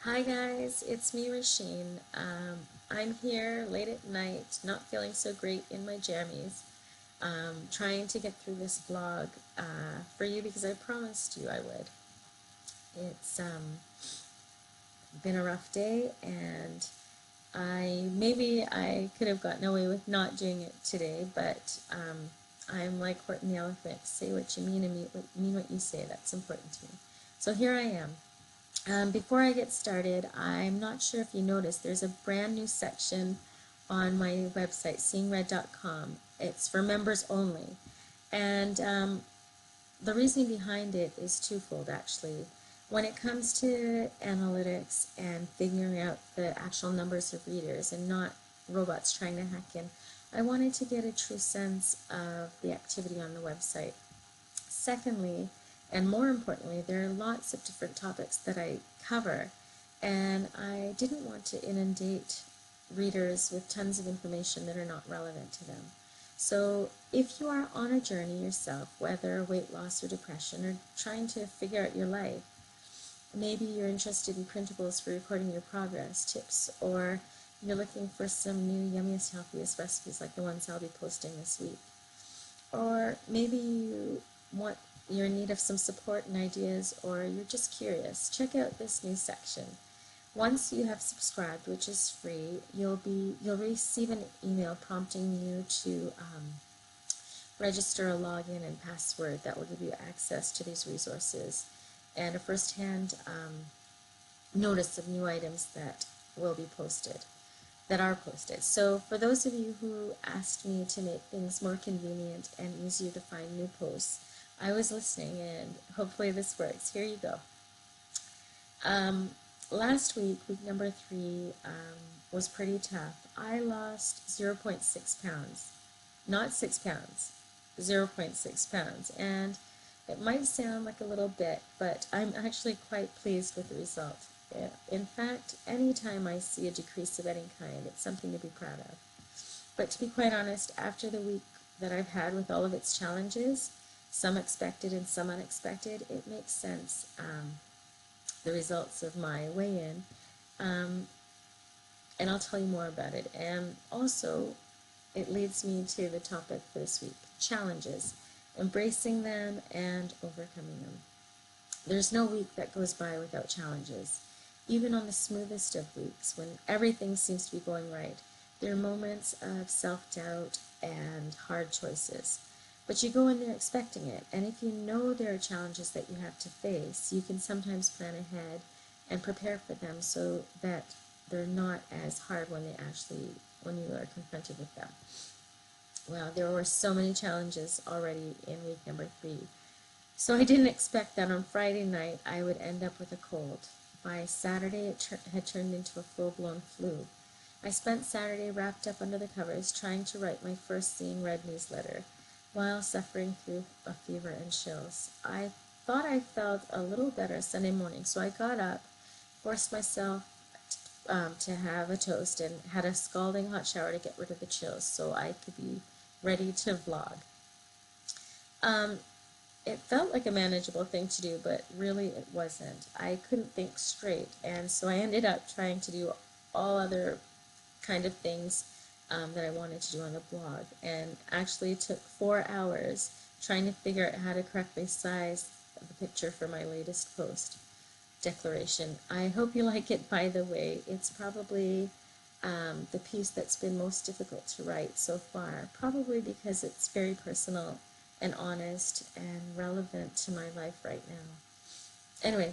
Hi guys, it's me, Rasheen. I'm here late at night, not feeling so great in my jammies, trying to get through this vlog for you because I promised you I would. It's been a rough day, and maybe I could have gotten away with not doing it today, but I'm like Horton the Elephant. Say what you mean and mean what you say. That's important to me. So here I am. Before I get started, I'm not sure if you noticed, there's a brand new section on my website, SeeingRred.com. It's for members only. And the reasoning behind it is twofold, actually. When it comes to analytics and figuring out the actual numbers of readers and not robots trying to hack in, I wanted to get a true sense of the activity on the website. Secondly, and more importantly, there are lots of different topics that I cover, and I didn't want to inundate readers with tons of information that are not relevant to them. So if you are on a journey yourself, whether weight loss or depression, or trying to figure out your life, maybe you're interested in printables for recording your progress, tips, or you're looking for some new yummiest, healthiest recipes like the ones I'll be posting this week. Or maybe you're in need of some support and ideas, or you're just curious. Check out this new section. Once you have subscribed, which is free, you'll receive an email prompting you to register a login and password that will give you access to these resources and a first-hand notice of new items that will be posted, that are posted. So for those of you who asked me to make things more convenient and easier to find new posts, I was listening, and hopefully this works. Here you go. Last week, week number 3, was pretty tough. I lost 0.6 pounds. Not 6 pounds, 0.6 pounds. And it might sound like a little bit, but I'm actually quite pleased with the result. In fact, anytime I see a decrease of any kind, it's something to be proud of. But to be quite honest, after the week that I've had with all of its challenges, some expected and some unexpected, it makes sense, the results of my weigh-in, and I'll tell you more about it. And also, it leads me to the topic for this week, challenges, embracing them and overcoming them. There's no week that goes by without challenges. Even on the smoothest of weeks, when everything seems to be going right, there are moments of self-doubt and hard choices. But you go in there expecting it, and if you know there are challenges that you have to face, you can sometimes plan ahead and prepare for them so that they're not as hard when you are confronted with them. Well, there were so many challenges already in week number 3. So I didn't expect that on Friday night I would end up with a cold. By Saturday, it had turned into a full-blown flu. I spent Saturday wrapped up under the covers trying to write my first SeeingRred newsletter while suffering through a fever and chills. I thought I felt a little better Sunday morning, so I got up, forced myself to have a toast, and had a scalding hot shower to get rid of the chills so I could be ready to vlog. It felt like a manageable thing to do, but really it wasn't. I couldn't think straight, and so I ended up trying to do all other kind of things that I wanted to do on the blog, and actually took 4 hours trying to figure out how to correctly size the picture for my latest post declaration. I hope you like it, by the way. It's probably the piece that's been most difficult to write so far, probably because it's very personal and honest and relevant to my life right now. Anyway,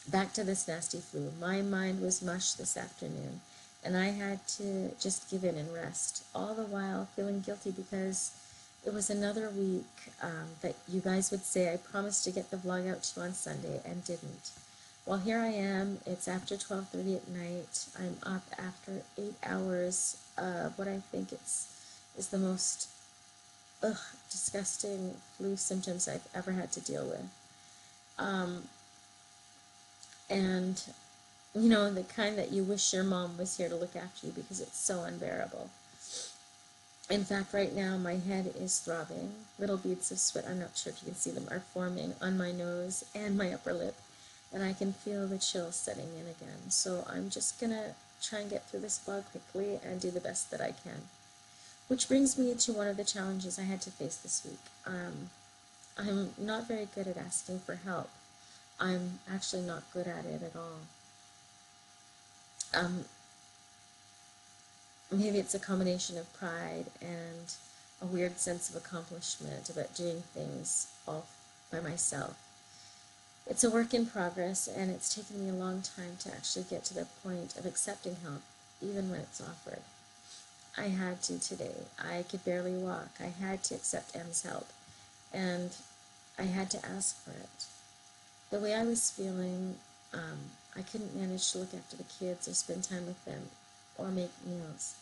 back to this nasty flu. My mind was mush this afternoon, and I had to just give in and rest, all the while feeling guilty because it was another week that you guys would say I promised to get the vlog out to you on Sunday and didn't. Well, here I am. It's after 12:30 at night. I'm up after 8 hours of what I think is the most disgusting flu symptoms I've ever had to deal with. And, you know, the kind that you wish your mom was here to look after you because it's so unbearable. In fact, right now my head is throbbing. Little beads of sweat, I'm not sure if you can see them, are forming on my nose and my upper lip. and I can feel the chill setting in again. So I'm just gonna try and get through this vlog quickly and do the best that I can. Which brings me to one of the challenges I had to face this week. I'm not very good at asking for help. I'm actually not good at it at all. Maybe it's a combination of pride and a weird sense of accomplishment about doing things all by myself. It's a work in progress, and it's taken me a long time to actually get to the point of accepting help, even when it's offered. I had to today. I could barely walk. I had to accept M's help, and I had to ask for it. The way I was feeling, I couldn't manage to look after the kids or spend time with them or make meals.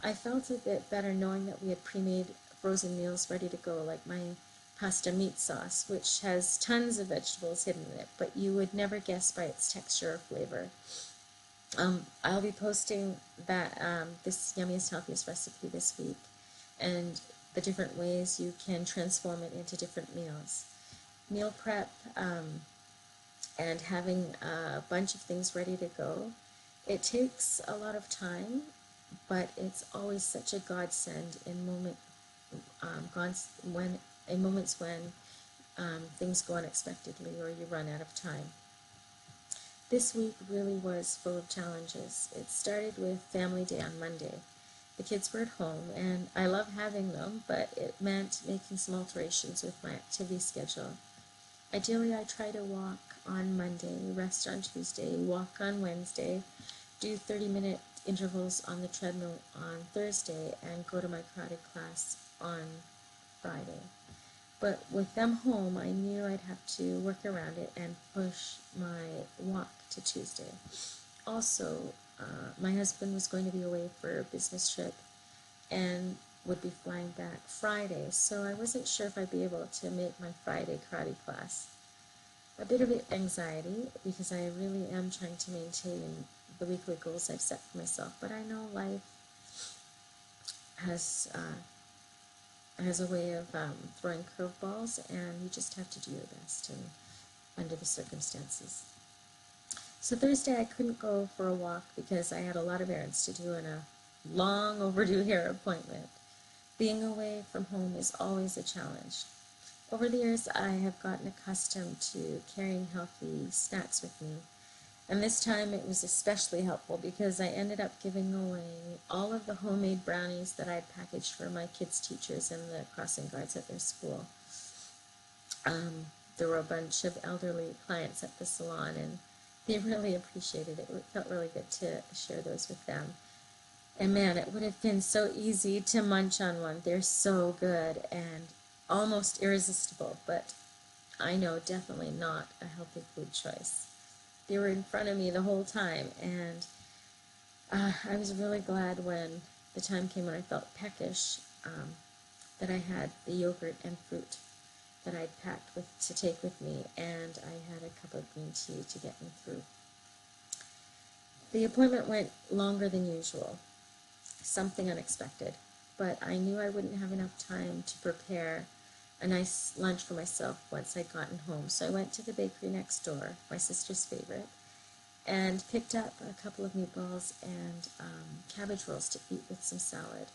I felt a bit better knowing that we had pre-made frozen meals ready to go, like my pasta meat sauce, which has tons of vegetables hidden in it, but you would never guess by its texture or flavor. I'll be posting that this yummiest, healthiest recipe this week, and the different ways you can transform it into different meals. Meal prep and having a bunch of things ready to go, it takes a lot of time, but it's always such a godsend in moments when things go unexpectedly or you run out of time. This week really was full of challenges. It started with Family Day on Monday. The kids were at home, and I love having them, but it meant making some alterations with my activity schedule. Ideally, I try to walk on Monday, rest on Tuesday, walk on Wednesday, do 30-minute intervals on the treadmill on Thursday, and go to my karate class on Friday. But with them home, I knew I'd have to work around it and push my walk to Tuesday. Also, my husband was going to be away for a business trip and would be flying back Friday, so I wasn't sure if I'd be able to make my Friday karate class. A bit of anxiety, because I really am trying to maintain the weekly goals I've set for myself, but I know life has a way of throwing curveballs, and you just have to do your best under the circumstances. So Thursday I couldn't go for a walk because I had a lot of errands to do and a long overdue hair appointment. Being away from home is always a challenge. Over the years, I have gotten accustomed to carrying healthy snacks with me, and this time it was especially helpful because I ended up giving away all of the homemade brownies that I'd packaged for my kids' teachers and the crossing guards at their school. There were a bunch of elderly clients at the salon, and they really appreciated it. It felt really good to share those with them. And man, it would have been so easy to munch on one. They're so good and almost irresistible, but I know definitely not a healthy food choice. They were in front of me the whole time, and I was really glad when the time came when I felt peckish that I had the yogurt and fruit that I'd packed to take with me, and I had a cup of green tea to get me through. The appointment went longer than usual, something unexpected, but I knew I wouldn't have enough time to prepare a nice lunch for myself once I'd gotten home, so I went to the bakery next door, my sister's favorite, and picked up a couple of meatballs and cabbage rolls to eat with some salad.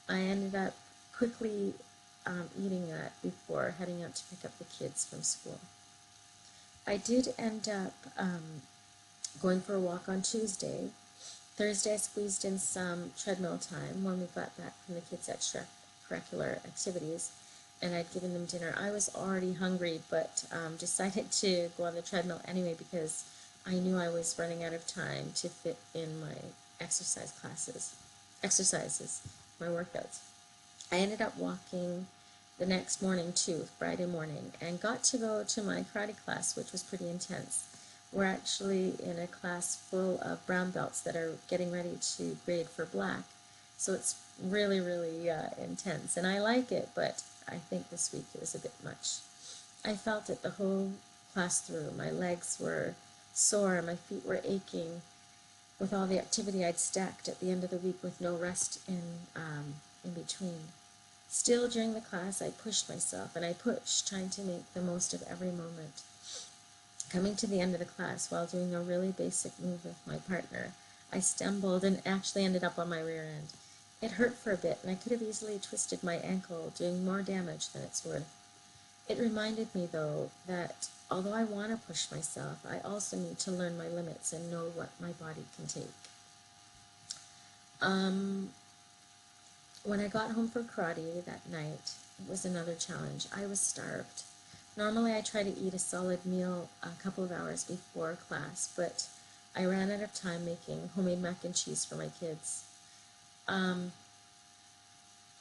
I ended up quickly eating that before heading out to pick up the kids from school. I did end up going for a walk on Tuesday. Thursday I squeezed in some treadmill time when we got back from the kids' extracurricular activities, and I'd given them dinner. I was already hungry, but decided to go on the treadmill anyway because I knew I was running out of time to fit in my exercises, my workouts. I ended up walking the next morning too, Friday morning, and got to go to my karate class, which was pretty intense. We're actually in a class full of brown belts that are getting ready to grade for black, so it's really, really intense, and I like it, but I think this week it was a bit much. I felt it the whole class through. My legs were sore, my feet were aching with all the activity I'd stacked at the end of the week with no rest in between. Still, during the class, I pushed myself, and I pushed, trying to make the most of every moment. Coming to the end of the class while doing a really basic move with my partner, I stumbled and actually ended up on my rear end. It hurt for a bit, and I could have easily twisted my ankle, doing more damage than it's worth. It reminded me, though, that although I want to push myself, I also need to learn my limits and know what my body can take. When I got home from karate that night, it was another challenge. I was starved. Normally I try to eat a solid meal a couple of hours before class, but I ran out of time making homemade mac and cheese for my kids.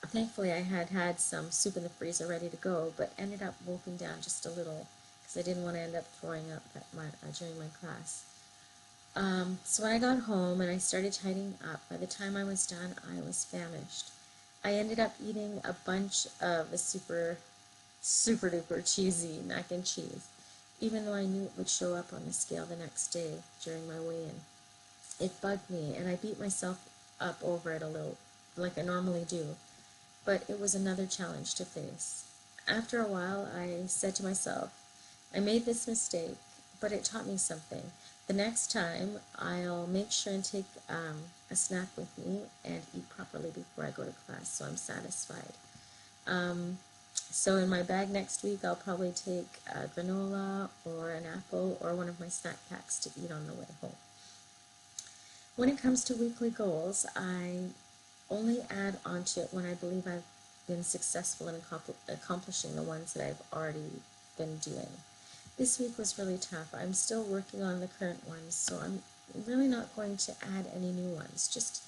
Thankfully I had some soup in the freezer ready to go, but ended up wolfing down just a little because I didn't want to end up throwing up during my class. So when I got home and I started tidying up, by the time I was done, I was famished. I ended up eating a bunch of the super duper cheesy mac and cheese, even though I knew it would show up on the scale the next day during my weigh-in. It bugged me, and I beat myself up over it a little, like I normally do, but it was another challenge to face. After a while, I said to myself, I made this mistake, but it taught me something. The next time, I'll make sure and take a snack with me and eat properly before I go to class, so I'm satisfied. So in my bag next week, I'll probably take a granola or an apple or one of my snack packs to eat on the way home. When it comes to weekly goals, I only add onto it when I believe I've been successful in accomplishing the ones that I've already been doing. This week was really tough. I'm still working on the current ones, so I'm really not going to add any new ones, just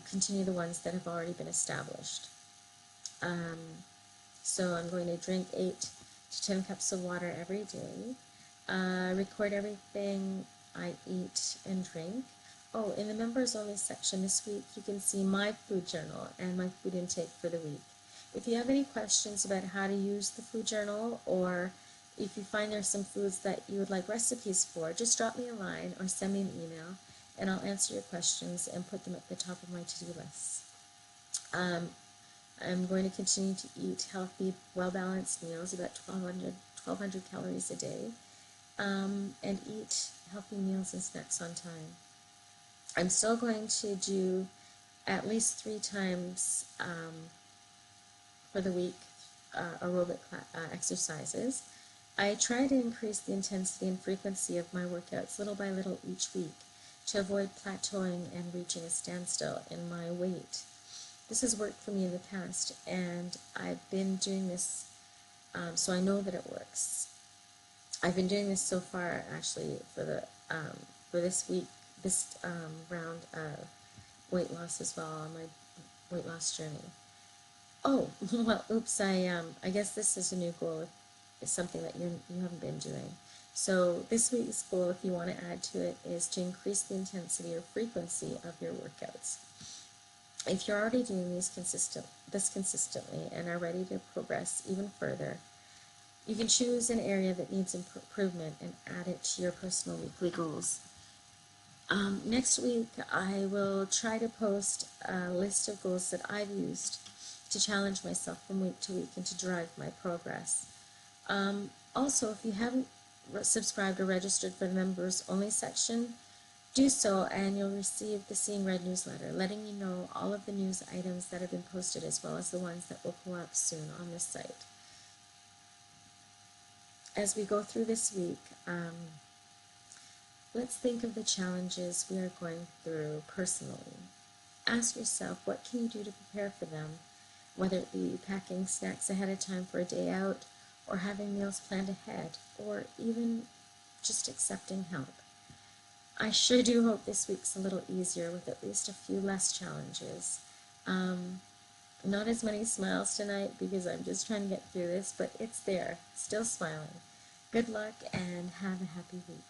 continue the ones that have already been established. So I'm going to drink 8 to 10 cups of water every day, record everything I eat and drink. Oh, in the members only section this week, you can see my food journal and my food intake for the week. If you have any questions about how to use the food journal, or if you find there's some foods that you would like recipes for, just drop me a line or send me an email, and I'll answer your questions and put them at the top of my to-do list. I'm going to continue to eat healthy, well-balanced meals, about 1,200 calories a day, and eat healthy meals and snacks on time. I'm still going to do at least 3 times for the week aerobic exercises. I try to increase the intensity and frequency of my workouts little by little each week to avoid plateauing and reaching a standstill in my weight. This has worked for me in the past, and I've been doing this, so I know that it works. I've been doing this so far, actually, for this week, this round of weight loss as well, on my weight loss journey. Oh, well, oops, I guess this is a new goal. It's something that you haven't been doing. So this week's goal, if you want to add to it, is to increase the intensity or frequency of your workouts. If you're already doing this consistently and are ready to progress even further, you can choose an area that needs improvement and add it to your personal weekly goals. Next week, I will try to post a list of goals that I've used to challenge myself from week to week and to drive my progress. Also, if you haven't subscribed or registered for the members only section, do so, and you'll receive the SeeingRred newsletter, letting you know all of the news items that have been posted, as well as the ones that will go up soon on this site. As we go through this week, let's think of the challenges we are going through personally. Ask yourself, what can you do to prepare for them, whether it be packing snacks ahead of time for a day out, or having meals planned ahead, or even just accepting help. I sure do hope this week's a little easier with at least a few less challenges. Not as many smiles tonight because I'm just trying to get through this, but it's there, still smiling. Good luck and have a happy week.